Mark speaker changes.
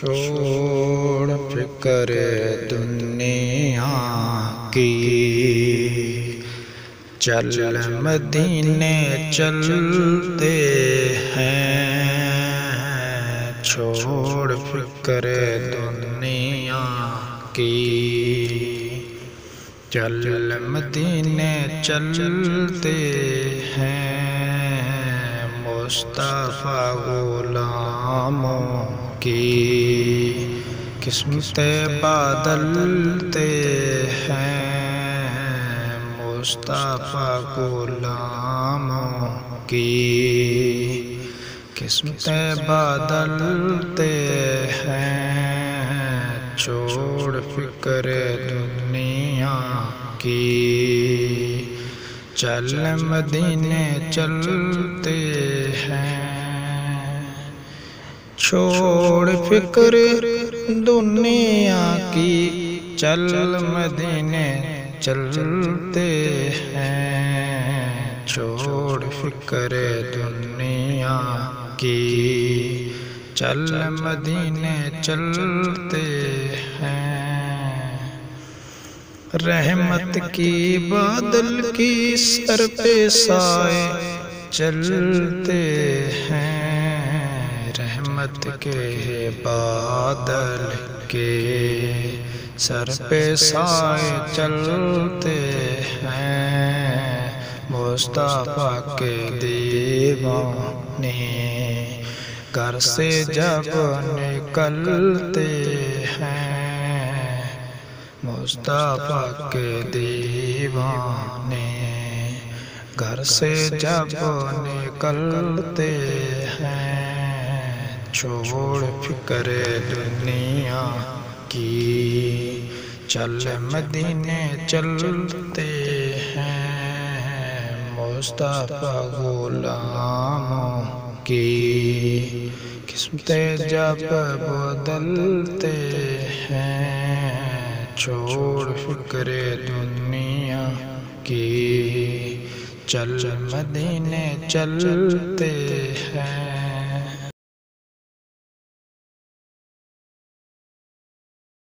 Speaker 1: چھوڑ فکر دنیا کی، چل مدینے چلتے ہیں۔ چھوڑ فکر دنیا کی، چل مدینے چلتے ہیں۔ مصطفیٰ غلاموں کی قسمتیں بدلتے ہیں۔ مصطفیٰ غلاموں کی قسمتیں بدلتے ہیں۔ چھوڑ فکر دنیا کی، چل مدینے چلتے ہیں۔ چھوڑ فکر دنیا کی، چل مدینے چلتے ہیں۔ چھوڑ فکر دنیا کی، چل مدینے چلتے ہیں۔ رحمت کی بادل کی سر پہ سائے چلتے ہیں۔ رحمت کے بادل کے سر پہ سائے چلتے ہیں۔ مصطفیٰ کے دیوانے گھر سے جب نکلتے ہیں۔ مصطفیٰ کے دیوانے گھر سے جب نکلتے ہیں۔ چھوڑ فکر دنیا کی، چل مدینے چلتے ہیں۔ مصطفیٰ غلاموں کی قسمتیں جب بدلتے ہیں۔ چھوڑ فکر دنیا کی، چل مدینے چلتے ہیں۔